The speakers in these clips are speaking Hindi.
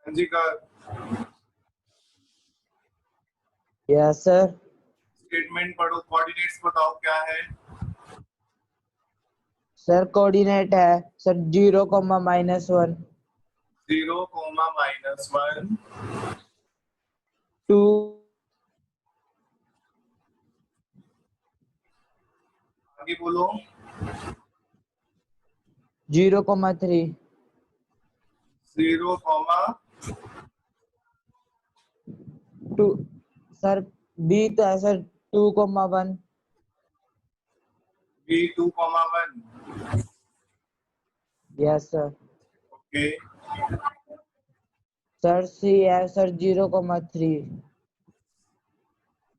हाँ जी का यस सर। स्टेटमेंट पढ़ो, कोऑर्डिनेट्स बताओ क्या है। सर कोऑर्डिनेट है सर 0,-1 0,-1 2 आगे बोलो। 0,3 0, 2 सर बी तो है sir 2,1 B 2,1 yes sir. Okay. Sir C है सर 0,3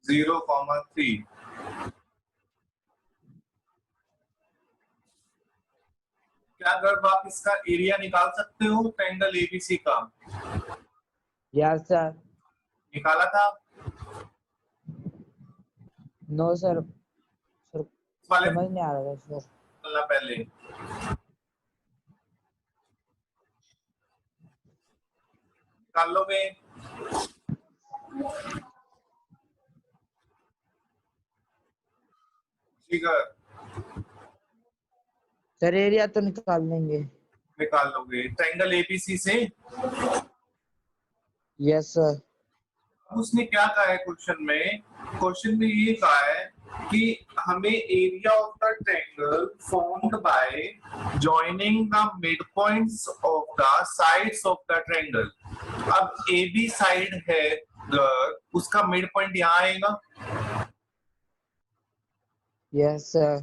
0,3 क्या गर्भ आप इसका एरिया निकाल सकते हो ट्रायंगल एबीसी का? Yes sir. निकाला था नो सर सर इस वाले समझ नहीं आ रहा था सर। निकालना पहले निकाल लोगे। ठीक है सर एरिया तो निकाल लेंगे। निकाल लोगे ट्रायंगल एबीसी से। Yes sir. अब उसने क्या कहा है क्वेश्चन में ये कहा है कि हमें area of the triangle formed by joining the mid points of the sides of the triangle. अब ए बी साइड है उसका मिड पॉइंट यहाँ आएगा। Yes sir.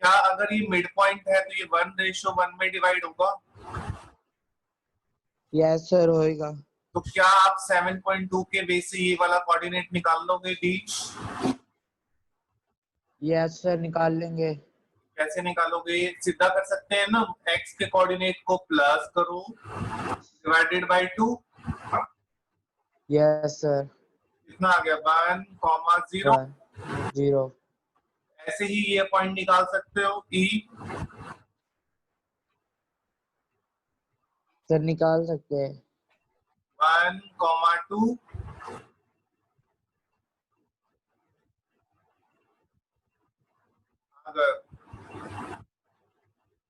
क्या अगर ये मिड पॉइंट है तो ये 1:1 में डिवाइड होगा? यस सर होएगा। तो क्या आप 7.2 के बेस से ये वाला कोऑर्डिनेट निकाल लोगे डी? यस सर निकाल लेंगे। कैसे निकालोगे? सीधा कर सकते हैं ना, x के कोऑर्डिनेट को प्लस करो डिवाइडेड बाय 2। Yes sir. कितना आ गया? 1,0। 1 0 ऐसे ही ये पॉइंट निकाल सकते हो ई। सर निकाल सकते हैं। 1,2 अगर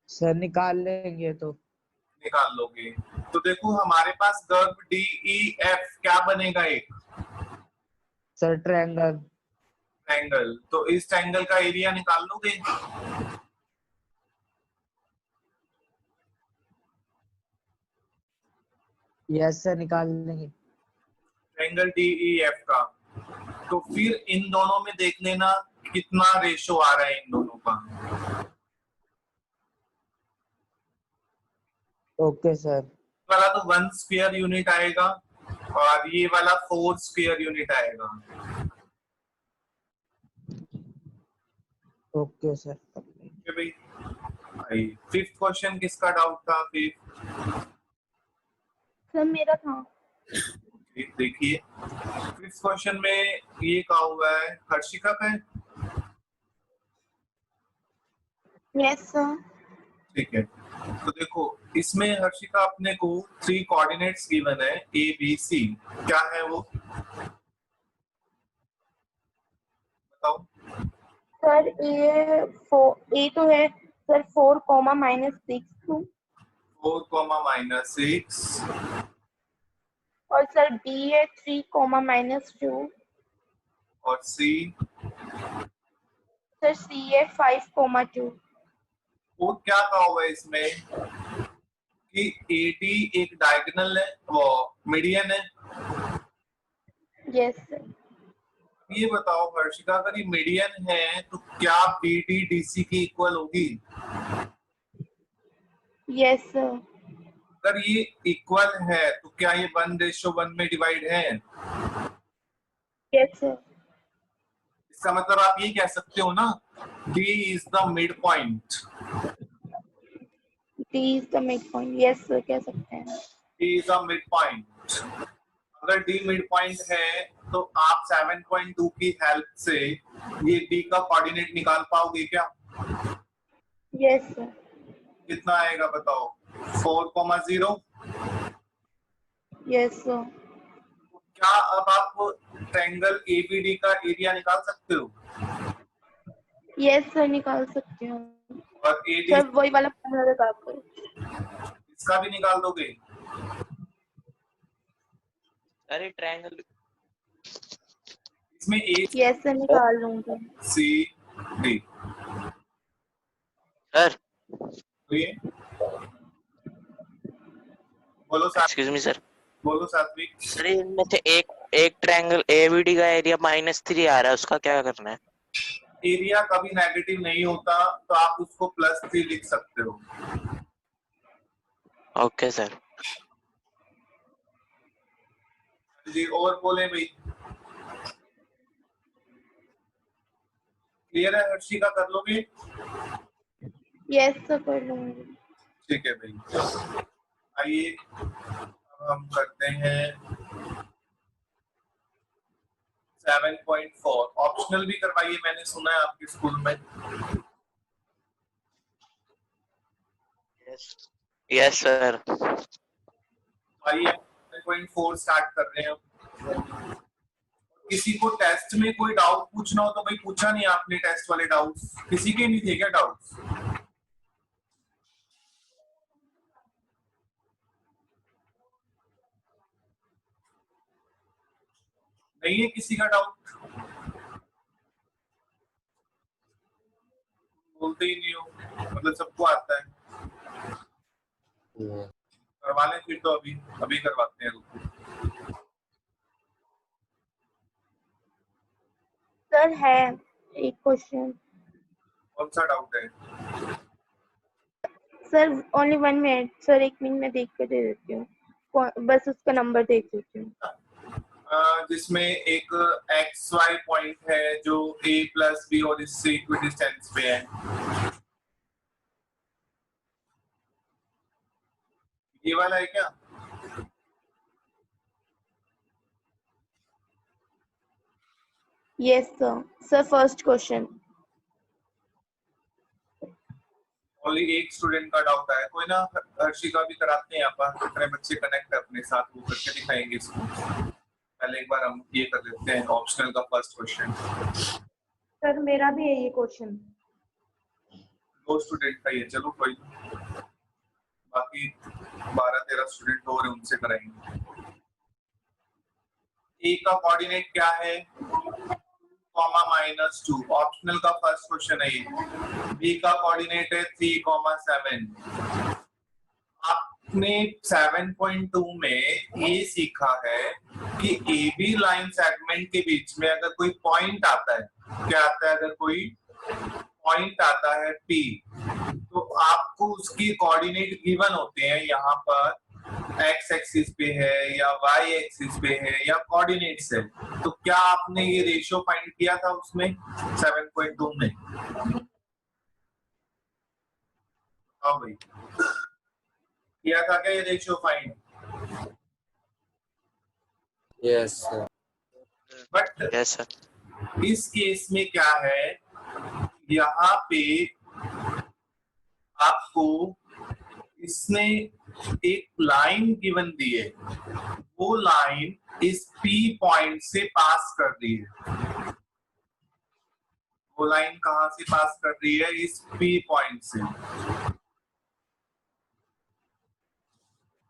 सर निकाल लेंगे तो। निकाल लोगे तो देखो हमारे पास कर्व डी ई एफ क्या बनेगा? एक सर ट्रायंगल। ट्रायंगल। तो इस ट्रायंगल का एरिया निकाल लोगे। यस सर निकाल लेंगे। ट्रायंगल डी ई एफ का। तो फिर इन दोनों में देख लेना कितना रेशो आ रहा है इन दोनों का। Okay sir. वाला तो 1 स्क्वायर यूनिट आएगा और ये वाला 4 स्क्वायर यूनिट आएगा। Okay sir. भाई फिफ्थ क्वेश्चन किसका डाउट था? फिफ्थ सर मेरा था। देखिए फिफ्थ क्वेश्चन में ये कहा हुआ है, हर्षिका का है। Yes sir. ठीक है तो देखो इसमें हर्षिका अपने को 3 कोऑर्डिनेट्स गिवन है ए बी सी। क्या है वो बताओ? सर ए तो है सर 4,-6 4,-6 और सर बी है 3,-2 और सी सर सी है 5,2 और क्या कहा हुआ है इसमें कि एडी एक डायगोनल है वो मीडियन है। Yes sir. ये बताओ हर्षिका अगर ये मीडियन है तो क्या बी डी डी सी की इक्वल होगी? Yes sir. अगर ये इक्वल है तो क्या ये 1:1 में डिवाइड है? Yes sir. इसका मतलब आप ये कह सकते हो ना D is the mid point. D is the mid point. Yes sir कह सकते हैं। D is the mid point. अगर D मिड पॉइंट है तो आप 7.2 की हेल्प से ये D का कोऑर्डिनेट निकाल पाओगे क्या? Yes sir. कितना आएगा बताओ? 4,0 Yes, sir. क्या अब आप ट्रायंगल एबीडी का एरिया निकाल सकते हो? Yes, sir. निकाल सकते हो। और एडी सर वही वाला फॉर्मूला लगा कर। इसका भी निकाल दोगे? अरे ट्रायंगल इसमें ए Yes, sir. निकाल लूंगी। सी डी सर, बोलो एक्सक्यूज मी सर, बोलो सात्विक। सर इनमें से एक ट्रायंगल एबीडी का एरिया -3 आ रहा है, उसका क्या करना है? एरिया कभी नेगेटिव नहीं होता तो आप उसको +3 लिख सकते हो। Okay sir. जी और बोले भाई, क्लियर है? हर्षिका कर लोगे? Yes, sir. कर लूंगी। ठीक है भाई, आइए अब हम करते हैं 7.4। ऑप्शनल भी करवाइए, मैंने सुना है आपके स्कूल में। Yes sir. आइए 7.4 स्टार्ट कर रहे हैं। किसी को टेस्ट में कोई डाउट पूछना हो तो भाई पूछा नहीं आपने? टेस्ट वाले डाउट्स किसी के नहीं थे क्या? डाउट्स नहीं है किसी का डाउट? बोलते ही नहीं हो, मतलब सबको आता है। करवा लें फिर तो, अभी करवाते हैं। सर है एक क्वेश्चन। कौन सा डाउट है? Sir only 1 minute sir, 1 minute में देख कर दे देती हूँ। बस उसका नंबर देख लेती हूँ। जिसमें एक XY पॉइंट है जो A + B और इससे इक्वी डिस्टेंस पे है, ये वाला है क्या? Yes sir. Sir first question. Only एक स्टूडेंट का डाउट है, कोई ना हर्षिका भी कराते हैं। आप कितने बच्चे कनेक्ट है अपने साथ, वो करके दिखाएंगे इसको। पहले एक बार हम ये कर लेते हैं ऑप्शनल का फर्स्ट क्वेश्चन। सर मेरा भी है ये क्वेश्चन। 2 स्टूडेंट का ये, चलो कोई बाकी 12-13 स्टूडेंट और उनसे कराएंगे। ए का कोऑर्डिनेट क्या है? -2। ऑप्शनल का फर्स्ट क्वेश्चन है ये। बी का कोऑर्डिनेट है 3,7। आपने 7.2 में ये सीखा है कि ए बी लाइन सेगमेंट के बीच में अगर कोई पॉइंट आता है, क्या आता है? अगर कोई पॉइंट आता है P, तो आपको उसकी कोऑर्डिनेट गिवन होते हैं। यहाँ पर x एक्सिस पे है या y एक्सिस पे है या कोऑर्डिनेट्स है। तो क्या आपने ये रेशियो फाइंड किया था उसमें 7.2 में? हाँ भाई, किया था क्या ये ratio find? Yes sir. But yes sir. इस केस में क्या है, यहाँ पे आपको इसने एक लाइन गिवन दी है, वो लाइन इस P पॉइंट से पास कर रही है। वो लाइन कहां से पास कर रही है? इस P पॉइंट से।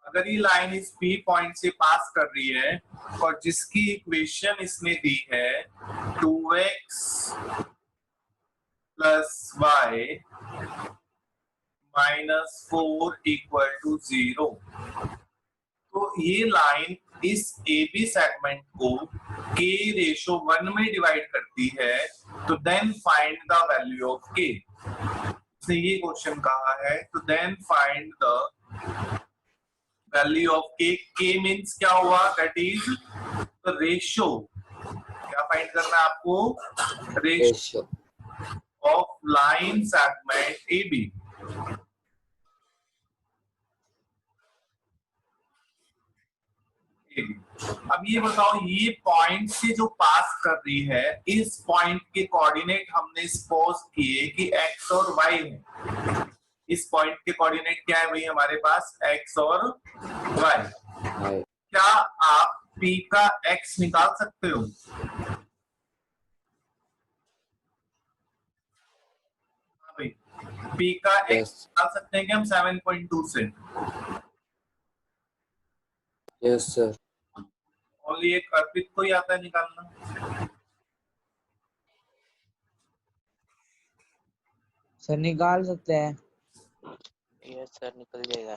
अगर ये लाइन इस P पॉइंट से पास कर रही है और जिसकी इक्वेशन इसने दी है 2x + y -4 = 0, तो ये लाइन इस AB सेगमेंट को k/1 में डिवाइड करती है। तो then find the value of k। इसने ये क्वेश्चन कहा है, तो then find the value of k। k मींस क्या हुआ? That is the ratio. क्या फाइंड करना है आपको? Ratio of line segment AB। अब ये बताओ, ये पॉइंट से जो पास कर रही है, इस पॉइंट के कोऑर्डिनेट हमने सपोज किए कि x और y है। इस पॉइंट के कोऑर्डिनेट क्या है भाई हमारे पास? x और y। क्या आप P का x निकाल सकते हो? हाँ भाई, P का x Yes. निकाल सकते हैं कि हम 7.2 से? Yes, sir. ओनली एक अर्पित को ही आता है निकालना। सर निकाल सकते हैं। यस सर, निकल जाएगा।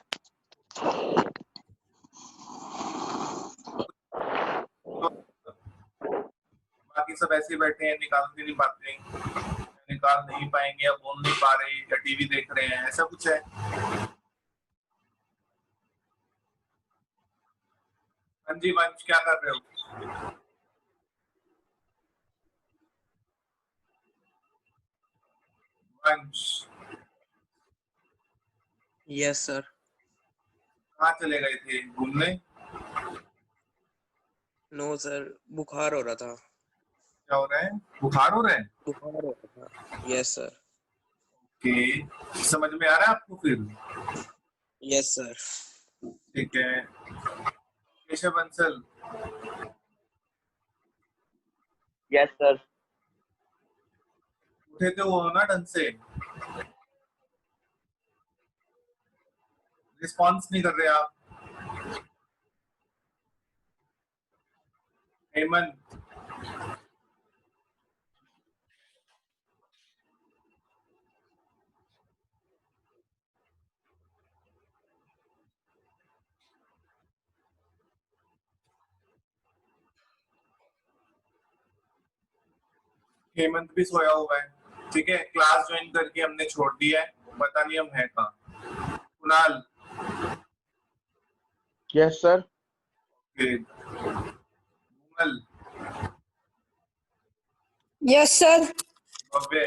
बाकी सब ऐसे ही बैठे हैं, निकाल भी नहीं पाते, निकाल नहीं पाएंगे या बोल नहीं पा रहे या टीवी देख रहे हैं, ऐसा कुछ है? हाँ जी वंश, क्या कर रहे हो? वंश यस सर। कहाँ चले गए थे, घूमने? नो सर, बुखार हो रहा था। क्या हो रहा है, बुखार हो रहा है? बुखार हो रहा था। Yes sir. ओके, समझ में आ रहा है आपको फिर? Yes sir. ठीक है। Keshav Bansal, yes sir. उठे थे वो ना ढंग से, रिस्पॉन्स नहीं कर रहे आप। हेमंत, हेमंत भी सोया हुआ है। ठीक है, क्लास ज्वाइन करके हमने छोड़ दिया है, पता नहीं हम है कहाँ। Kunal, yes sir. Vimal, yes sir. Bhavya,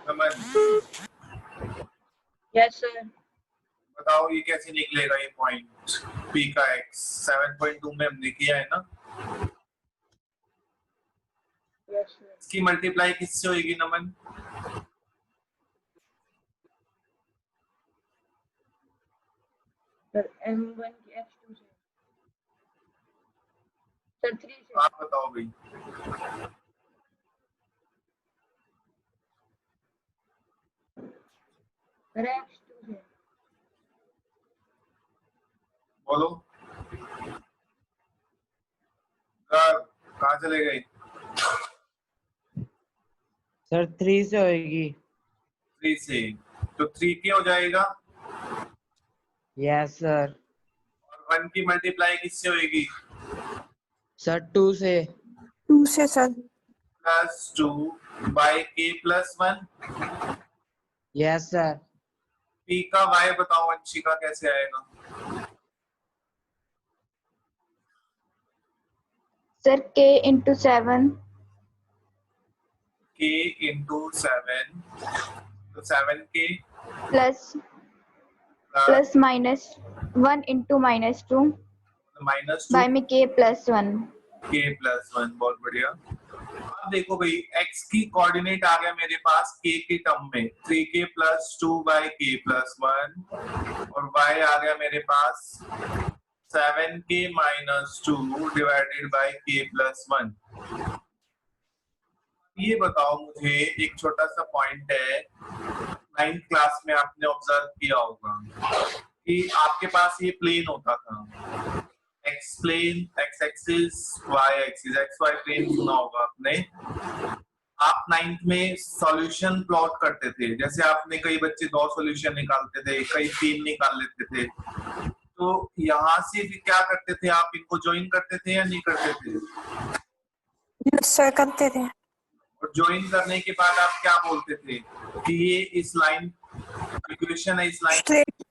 Raman, yes sir. बताओ ये कैसे निकलेगा ये पॉइंट P का x 7.2 में हमने किया है ना? Yes sir. इसकी मल्टीप्लाई किससे होगी नमन? सर M1 की X2 से। सर 3 से। आप बताओ भाई। सर X2 से। बोलो यार, कहाँ चले गए? सर 3 से होगी। 3 से, तो 3 के हो जाएगा, यस सर। और 1 की मल्टीप्लाई किससे होगी? सर 2 से। 2 से sir. Plus 2 by k plus 1। Yes sir. P का y बताओ वंशिका कैसे आएगा? Sir k into 7 k into 7, तो 7k plus minus 1 into minus 2 minus by में k plus 1। k प्लस 1, बहुत बढ़िया। अब देखो भाई, x की कोऑर्डिनेट आ गया मेरे पास k के टर्म में 3k plus 2 by k plus 1, और y आ गया मेरे पास 7k minus 2 divided by k plus 1। ये बताओ मुझे, एक छोटा सा पॉइंट है, 9th क्लास में आपने ऑब्जर्व किया होगा कि आपके पास ये प्लेन होता था, x plane, x axis, y axis, x y plane सुना होगा आपने। आप 9th में सॉल्यूशन प्लॉट करते थे, जैसे आपने, कई बच्चे 2 सॉल्यूशन निकालते थे, कई 3 निकाल लेते थे, तो यहाँ से भी क्या करते थे आप, इनको ज्वाइन करते थे या नहीं करते थे? यस सर करते थे। और ज्वाइन करने के बाद आप क्या बोलते थे कि ये इस लाइन इक्वेशन है, इस लाइन, स्ट्रेट।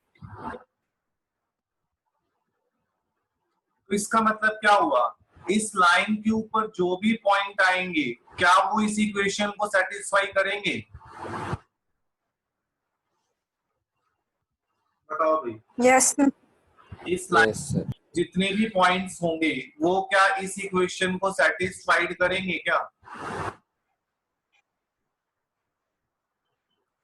तो इसका मतलब क्या हुआ, इस लाइन के ऊपर जो भी पॉइंट आएंगे क्या वो इस इक्वेशन को सेटिस्फाई करेंगे? बताओ भाई। यस इस लाइन Yes, sir. जितने भी पॉइंट्स होंगे वो क्या इस इक्वेशन को सेटिस्फाइड करेंगे क्या?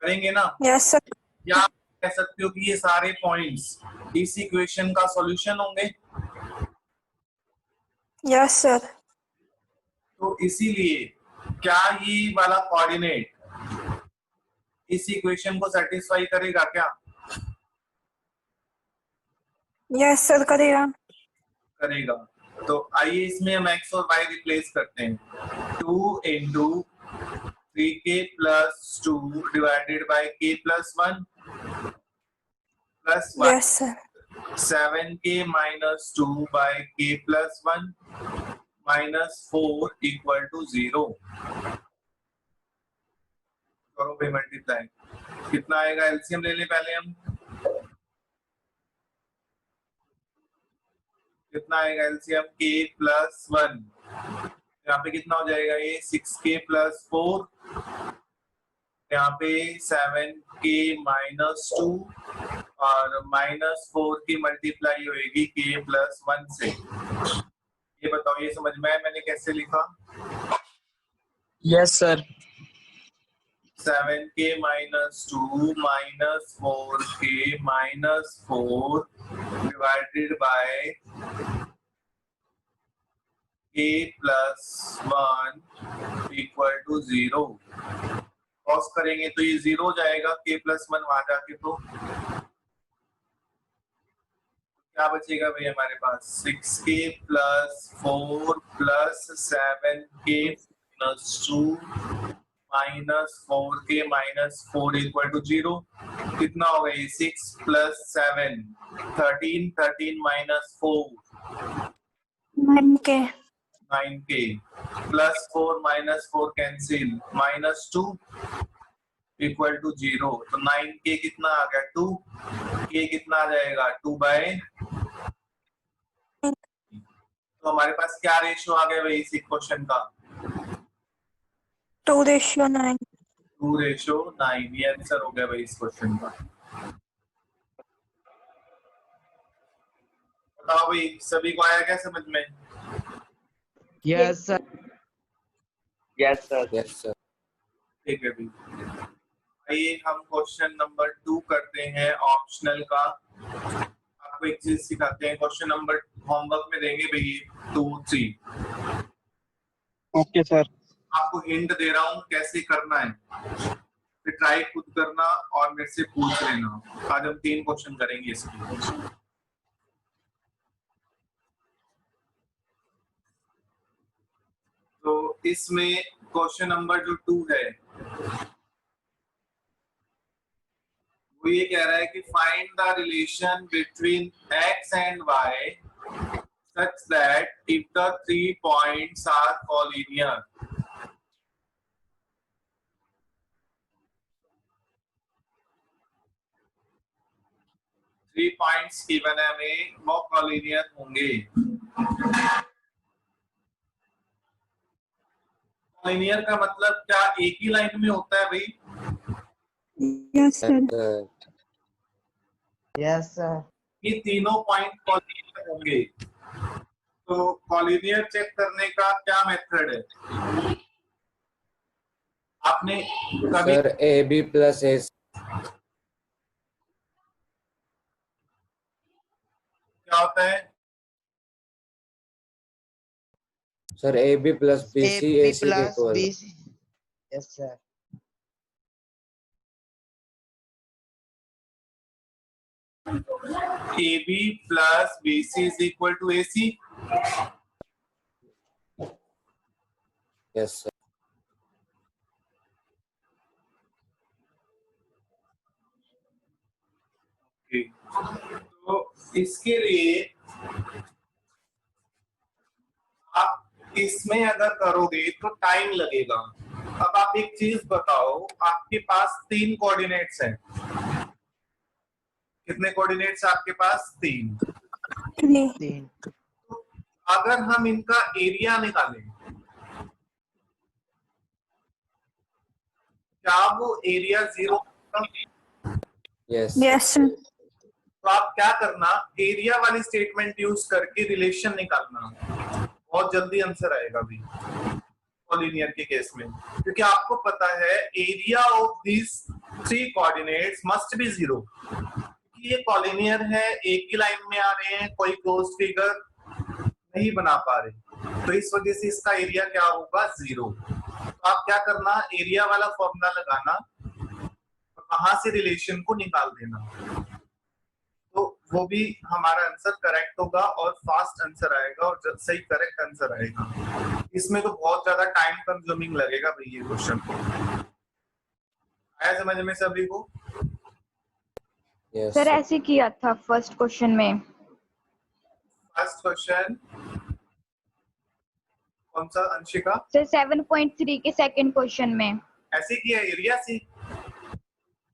करेंगे ना? Yes sir. या आप कह सकते हो कि ये सारे पॉइंट्स इस इक्वेशन का सॉल्यूशन होंगे। Yes sir. तो इसीलिए क्या ये वाला कोऑर्डिनेट इस इक्वेशन को सेटिस्फाई करेगा क्या? यस सर करेगा। करेगा। तो आइए इसमें हम x और y रिप्लेस करते हैं। 2 into 3k plus 2 divided by k plus 1 plus 1 yes sir. 7k minus 2 by k plus 1 minus 4 equal to 0। करो भाई मल्टीप्लाई। कितना आएगा? एलसीएम ले लें पहले हम। कितना आएगा एलसीएम? k plus 1। यहाँ पे कितना हो जाएगा? ये 6k plus 4, यहाँ पे 7k minus 2 और minus 4 की मल्टीप्लाई होगी k plus 1 से। ये बताओ, ये समझ में आया मैंने कैसे लिखा? Yes, sir. 7k minus 2 minus 4k minus 4 divided by k plus 1 equal to 0। Cross करेंगे तो ये 0 हो जाएगा, k plus 1 वहां जाके तो क्या बचेगा भाई हमारे पास? 6k plus 4 plus 7k minus 2 minus 4k minus 4 equal to 0। कितना हो गया? 6 plus 7 13, 13 minus 4 9k 9k plus 4 minus 4 cancel minus 2 equal to 0। तो 9k कितना आ गया? 2। k कितना आ जाएगा? 2 by। तो हमारे पास क्या रेशियो आ गया भाई इस इक्वेशन का? 2:9। 2:9। ये आंसर हो गया भाई इस क्वेश्चन का। बताओ भाई सभी को आया क्या समझ में? Yes sir. Yes, sir. Yes, sir. ठीक है भाई। आइए हम क्वेश्चन नंबर 2 करते हैं ऑप्शनल का। आपको एक चीज सिखाते हैं, क्वेश्चन नंबर होमवर्क में देंगे भाई 2, 3। Okay sir. आपको हिंट दे रहा हूँ कैसे करना है, फिर ट्राई खुद करना और मेरे से पूछ लेना। आज हम 3 क्वेश्चन करेंगे इसके। तो इसमें क्वेश्चन नंबर जो 2 है वो ये कह रहा है कि find the relation between x and y such that if the 3 points are collinear। Three points given है हमें, वो कॉलिनियर होंगे। कॉलिनियर का मतलब क्या एक ही लाइन में होता है भाई? Yes sir. Yes sir. ये तीनों पॉइंट कॉलिनियर होंगे। तो कॉलिनियर चेक करने का क्या मेथड है? आपने कभी Sir, AB plus AC. क्या होता है? Sir, AB plus BC AP AC के plus equal. BC। Yes sir. AB plus BC is equal to AC। Yes, sir. तो इसके लिए आप इसमें अगर करोगे तो टाइम लगेगा। अब आप एक चीज बताओ, आपके पास 3 कोऑर्डिनेट्स हैं। कितने कोऑर्डिनेट्स आपके पास? 3। 3। अगर हम इनका एरिया निकालें, क्या वो एरिया 0? Yes. Yes sir. तो आप क्या करना, एरिया वाली स्टेटमेंट यूज करके रिलेशन निकालना, बहुत जल्दी आंसर आएगा भी कॉलिनियर के केस में, क्योंकि आपको पता है area of this 3 coordinates must be 0। ये कॉलिनियर है, एक ही लाइन में आ रहे हैं, कोई क्लोज फिगर नहीं बना पा रहे, तो इस वजह से इसका एरिया क्या होगा 0। तो आप क्या करना, एरिया वाला फॉर्मूला लगाना, वहां से रिलेशन को निकाल देना, तो वो भी हमारा आंसर करेक्ट होगा और फास्ट आंसर आएगा और सही करेक्ट आंसर आएगा। इसमें तो बहुत ज्यादा टाइम कंज्यूमिंग लगेगा भाई ये क्वेश्चन। आया समझ में सभी को? Yes, sir sir. ऐसे किया था फर्स्ट क्वेश्चन में। फर्स्ट क्वेश्चन कौन सा अंशिका? सर 7.3 के सेकंड क्वेश्चन में। ऐसे किया एरिया से?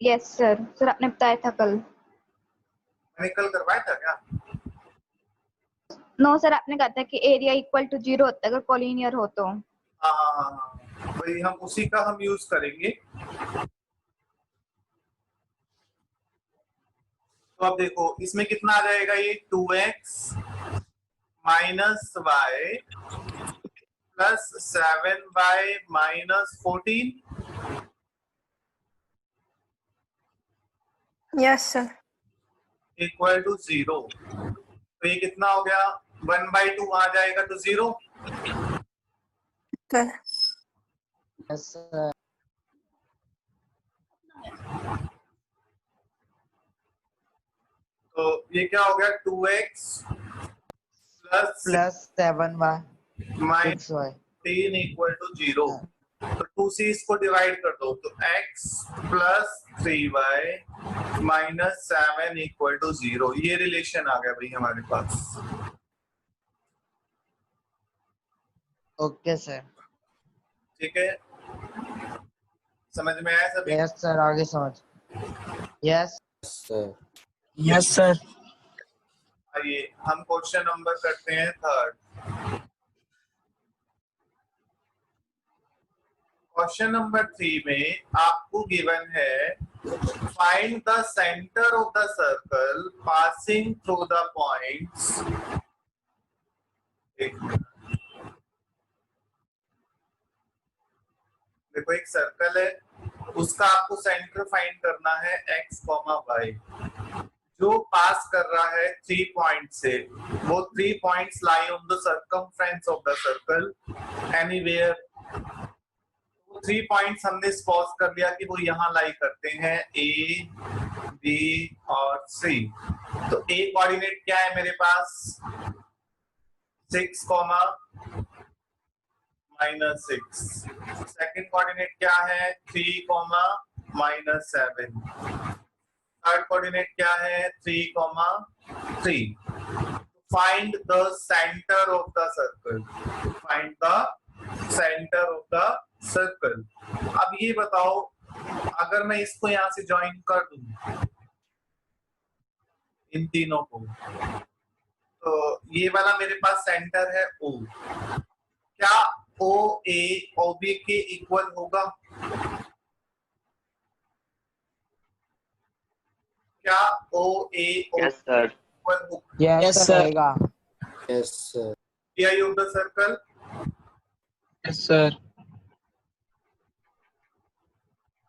यस सर, सर आपने बताया था कल। मैंने कल करवाया था क्या? नो सर, आपने कहा था कि एरिया इक्वल टू 0 होता है अगर कॉलिनियर हो तो। हाँ, वही हम उसी का हम यूज करेंगे। तो अब देखो इसमें कितना आ जाएगा, ये 2x minus y plus 7y minus 14। Yes sir. Equal to 0। तो ये कितना हो गया, 1/2 आ जाएगा तो 0। Sir Yes, sir. तो ये क्या हो गया, 2x plus Plus 7y, minus 6y. 3 equal to 0। तो 2 से इसको डिवाइड कर दो, तो x plus 3y minus 7 equal to 0। ये रिलेशन आ गया भाई हमारे पास। Okay, sir. ठीक है, समझ में आया सभी? Yes, sir. आगे समझ. Yes. sir. Yes, sir. आइए हम क्वेश्चन नंबर करते हैं 3rd। क्वेश्चन नंबर 3 में आपको गिवन है, find the centre of the circle passing through the points. देखो एक सर्कल है, उसका आपको सेंटर फाइंड करना है x, y, जो पास कर रहा है 3 पॉइंट से। वो 3 points lie on the circumference of the circle anywhere. 3 points हमने सपोज कर लिया कि वो यहाँ लाई करते हैं, A, B और C। तो A कोऑर्डिनेट क्या है मेरे पास, 6, -6। सेकंड कोऑर्डिनेट क्या है, 3, -7। थर्ड कोऑर्डिनेट क्या है, 3, 3। Find the centre of the circle. Find the centre of the circle. अब ये बताओ, अगर मैं इसको यहां से ज्वाइन कर दूं इन तीनों को, तो ये वाला मेरे पास सेंटर है O। क्या OA OB के इक्वल होगा? क्या OA Yes, sir. इक्वल होगा? Yes, sir. होगा. Yes, sir. Area of the circle. Yes, sir.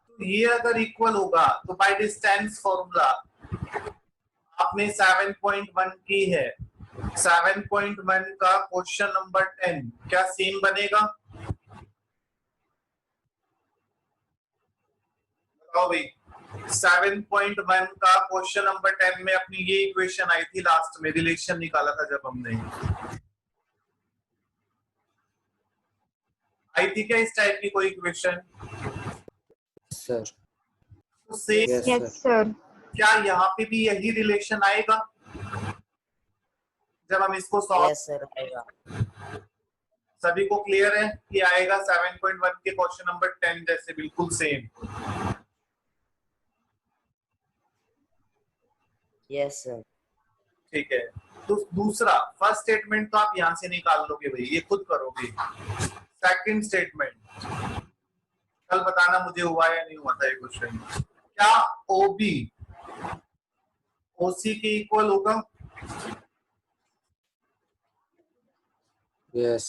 तो ये अगर इक्वल होगा तो बाय डिस्टेंस फॉर्मूला आपने 7.1 की है, 7.1 का क्वेश्चन नंबर 10 क्या सेम बनेगा? बताओ भाई। 7.1 का क्वेश्चन नंबर 10 में अपनी ये इक्वेशन आई थी, लास्ट में रिलेशन निकाला था जब हमने, आई थी क्या इस टाइप की कोई इक्वेशन? Sir. तो same Yes, yes sir. Sir. क्या यहाँ पे भी यही रिलेशन आएगा जब हम इसको सॉल्व? Yes, sir. आएगा. सभी को क्लियर है कि आएगा 7.1 के क्वेश्चन नंबर 10 जैसे बिल्कुल सेम? Yes, sir. ठीक है। तो दूसरा, फर्स्ट स्टेटमेंट तो आप यहां से निकाल लोगे भाई, ये खुद करोगे। सेकंड स्टेटमेंट कल बताना मुझे हुआ या नहीं हुआ था ये क्वेश्चन। क्या OC के इक्वल होगा। Yes.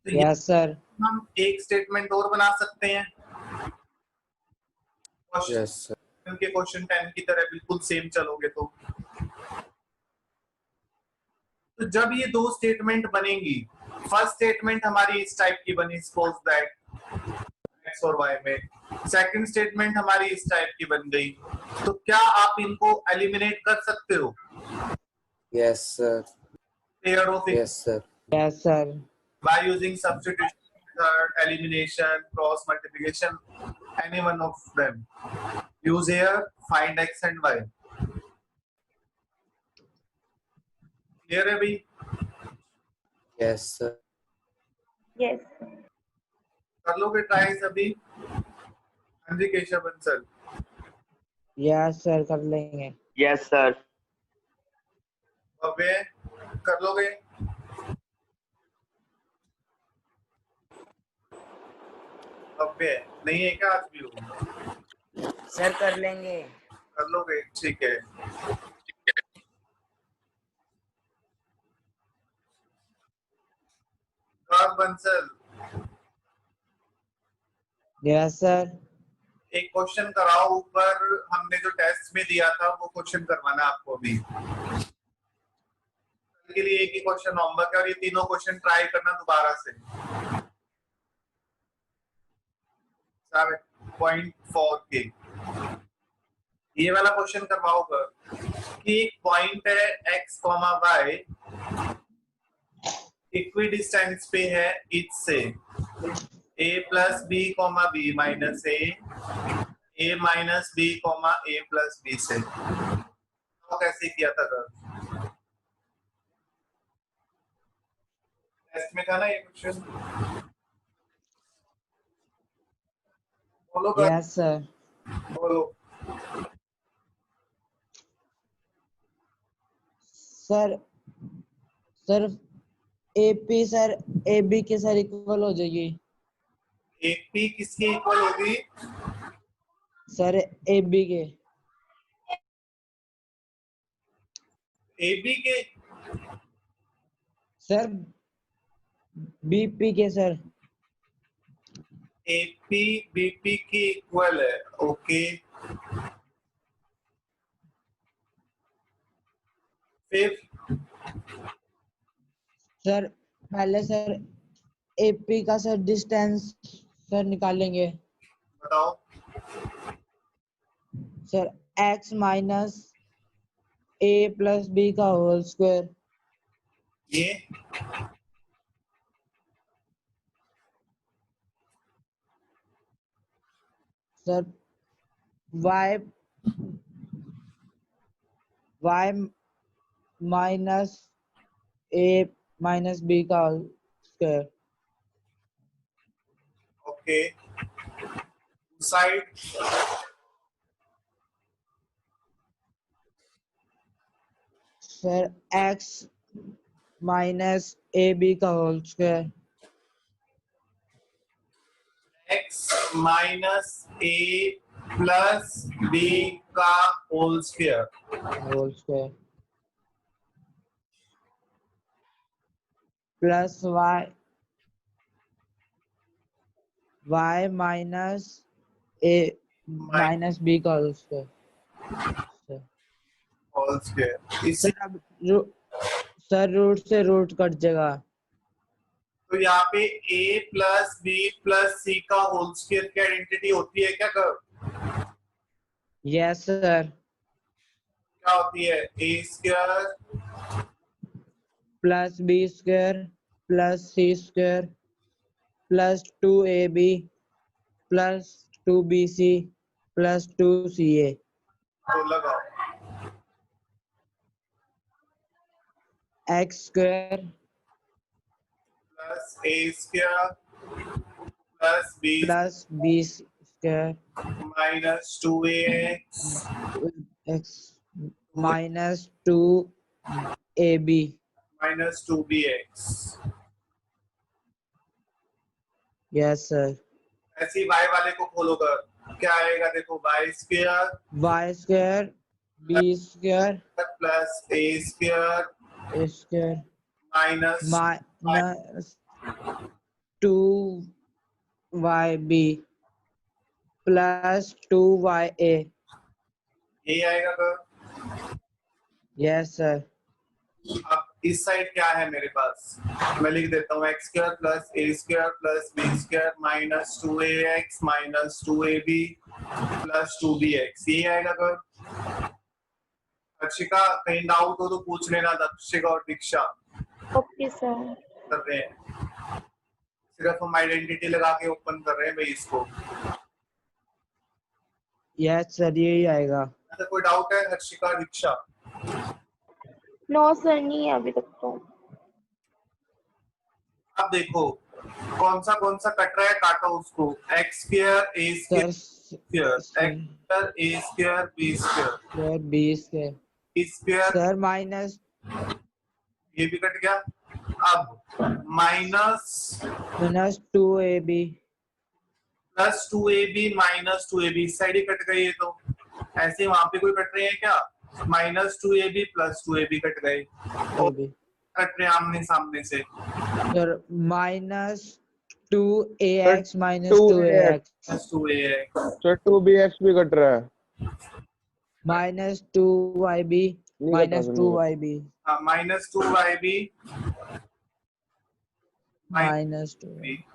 तो ये Yes, sir. हम एक स्टेटमेंट और बना सकते हैं Yes, sir. क्योंकि क्वेश्चन 10 की तरह बिल्कुल सेम चलोगे तो जब ये दो स्टेटमेंट बनेंगी, फर्स्ट स्टेटमेंट हमारी इस टाइप की बनी, सपोज दैट x और y में, सेकंड स्टेटमेंट हमारी इस टाइप की बन गई, तो क्या आप इनको एलिमिनेट कर सकते हो? Yes, sir. Pair of Yes, sir. Yes, sir. by using substitution method, elimination, cross multiplication, any one of them. Use here, find x and y. Clear है भाई? Yes, sir. Yes. कर लोगे ट्राई सभी? हाँ जी केशव बंसल। Yes, sir. कर लेंगे. Yes, sir. अबे कर लोगे? अबे नहीं है क्या आज भी हो? सर कर लेंगे. कर लोगे? ठीक है। कर बंसल। Yes, sir. एक क्वेश्चन कराओ ऊपर, हमने जो टेस्ट में दिया था वो क्वेश्चन करवाना आपको अभी। कल के लिए एक ही क्वेश्चन होमवर्क है और ये तीनों क्वेश्चन ट्राई करना दोबारा से। 7.4 के ये वाला क्वेश्चन करवाओगे कि एक पॉइंट है x, y इक्वी डिस्टेंस पे है इससे a plus B B minus A minus B A plus B से। तो कैसे किया था सर? टेस्ट में था ना ये क्वेश्चन? बोलो कर। Yes, sir. बोलो। Sir sir AP sir AB के सर इक्वल हो जाएगी. AP किसके इक्वल होगी? सर AB के. AB के? सर BP के सर. AP BP के इक्वल है। ओके फिर सर पहले सर AP का सर डिस्टेंस सर निकालेंगे. बताओ। Sir x minus A plus B का होल स्क्वायर. ये sir y minus A minus B का whole square. Okay side sir x minus AB का whole square. x minus a plus b का whole square plus y minus A minus B का होल स्क्वायर. Whole square. इसे सर अब सर रूट से रूट कट जाएगा. तो यहाँ पे a plus b plus c का होल स्क्वायर की आइडेंटिटी होती है क्या? कर यस सर. क्या होती है? a square plus B square plus C square plus 2AB plus 2BC plus 2CA. तो लगाओ x square plus a square plus b plus B square minus 2ax x minus 2AB. Minus 2bx। Yes sir. ऐसे ही y वाले को खोलो कर क्या आएगा? देखो y square y square b square plus a square minus minus 2yb plus 2ya. ये आएगा सर। Yes sir. अब इस साइड क्या है मेरे पास, मैं लिख देता हूँ x square plus a square plus b square minus 2ax minus 2ab plus 2bx, ये आएगा सर। दक्षिका कहीं डाउट हो तो पूछ लेना, दक्षिका और दीक्षा ओके सर। कर रहे हैं, सिर्फ हम आइडेंटिटी लगा के ओपन कर रहे हैं भाई इसको। Yes sir, यही आएगा। ऐसा कोई डाउट है दक्षिका दीक्षा? नो सर, नहीं है अभी तक तो। अब देखो कौन सा कट रहा है, काटो उसको। X square a sir square x square a square b square b square square, sir minus ये भी कट गया। अब minus 2ab plus 2ab minus 2ab, इस साइड ही कट गई है, तो ऐसे वहां पे कोई कट रहे हैं क्या? Minus 2ab plus 2ab cut गए, कट रहे हैं आमने सामने से। Sir minus 2ax minus 2ax plus 2ax sir 2bx भी कट रहा है। Minus 2yb minus 2yb minus 2yb minus 2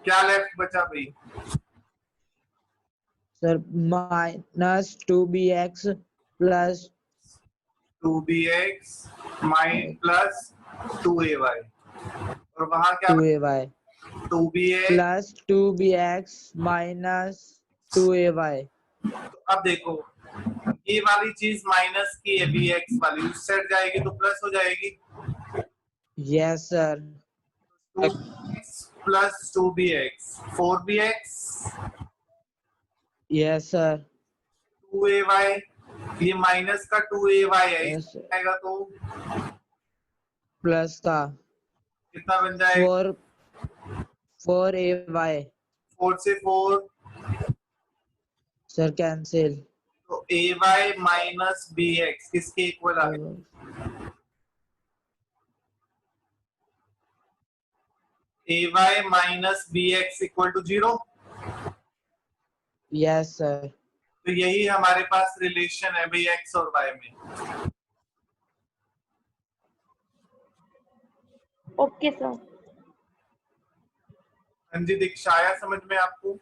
क्या लेफ्ट बचा भाई? Sir minus 2bx plus 2bx plus 2ay, और वहां क्या? 2ay 2ba plus 2bx minus 2ay। तो अब देखो ये वाली चीज माइनस की है, bx वाली उस साइड जाएगी तो प्लस हो जाएगी। Yes sir 2bx plus 2bx 4bx yes sir 2ay, ये माइनस का 2ay है, Yes, इसमें आएगा तो प्लस का कितना बन जाएगा? 4ay 4 से 4 सर कैंसिल तो ay माइनस bx किसके इक्वल आ गया? ay minus bx equal to 0। Yes sir तो यही हमारे पास रिलेशन है भाई x और y में। Okay sir. हाँ जी दीक्षा, आया समझ में आपको?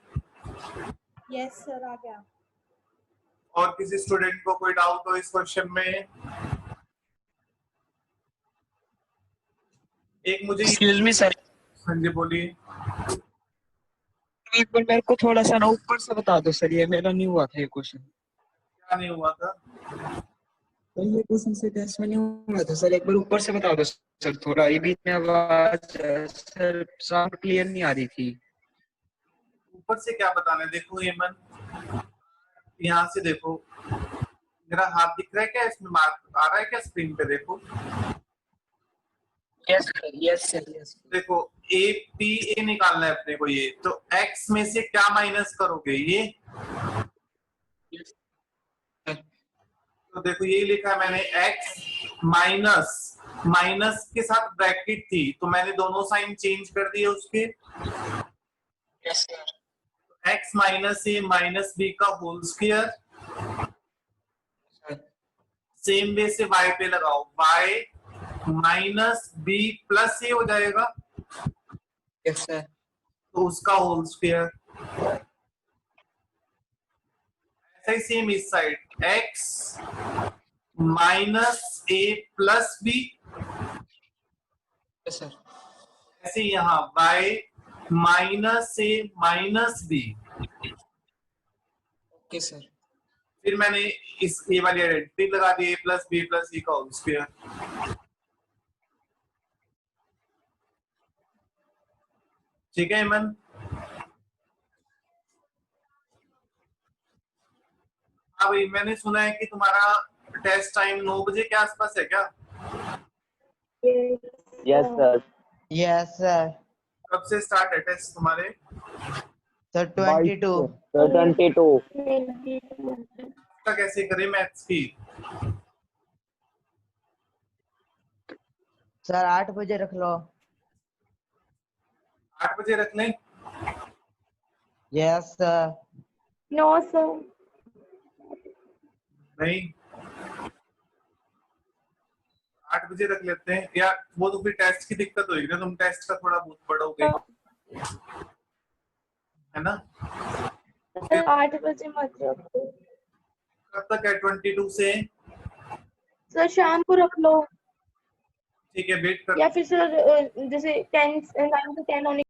यस सर, आ गया। और किसी स्टूडेंट को कोई डाउट हो इस क्वेश्चन में? एक मुझे एक्सक्यूज मी सर, हाँ जी बोलिए। एक बार मेरे को थोड़ा सा ना ऊपर से बता दो सर, ये मेरा नहीं हुआ था ये क्वेश्चन। क्या नहीं हुआ था? तो ये क्वेश्चन से टेस्ट में नहीं हुआ था सर, एक बार ऊपर से बता दो सर थोड़ा, ये बीच में आवाज सर साउंड क्लियर नहीं आ रही थी। ऊपर से क्या बताना है? देखो हेमन, यहाँ से देखो, मेरा हाथ दिख रहा है क्या? इसमें मार्क आ रहा है क्या स्क्रीन पे? देखो yes sir yes sir yes. देखो ए निकालना है अपने को, ये तो x में से क्या माइनस करोगे? ये तो देखो यही लिखा है मैंने, x माइनस के साथ ब्रैकेट थी तो मैंने दोनों साइन चेंज कर दिए उसके। Yes sir x minus A minus B का होल स्क्वायर, सेम वे से y पे लगाओ, y माइनस बी प्लस ए हो जाएगा, यस सर तो उसका होल स्क्वायर। ऐसा ही सेम इस साइड, x माइनस ए प्लस बी, यस सर ऐसे यहाँ y minus A minus B. Okay sir. फिर मैंने इस ए वाली आइडेंटिटी लगा दी, ए प्लस बी प्लस ई का होल स्क्वायर। ठीक है हेमन? हाँ भाई, मैंने सुना है कि तुम्हारा टेस्ट टाइम 9 बजे के आसपास है क्या? Yes sir. यस सर कब से स्टार्ट है टेस्ट तुम्हारे? Sir 22 sir 22। का कैसे करें मैथ्स की? सर 8 बजे रख लो। 8 बजे रख लें? Yes sir. No sir. नहीं, 8 बजे रख लेते हैं या वो तो फिर टेस्ट की दिक्कत होगी ना, तुम टेस्ट का थोड़ा बहुत पढ़ोगे, है ना? सर 8 बजे मत रखो। कब तक है? 22 से? सर शाम को रख लो, ठीक है, वेट कर। या फिर सर जैसे 9 to 10 होने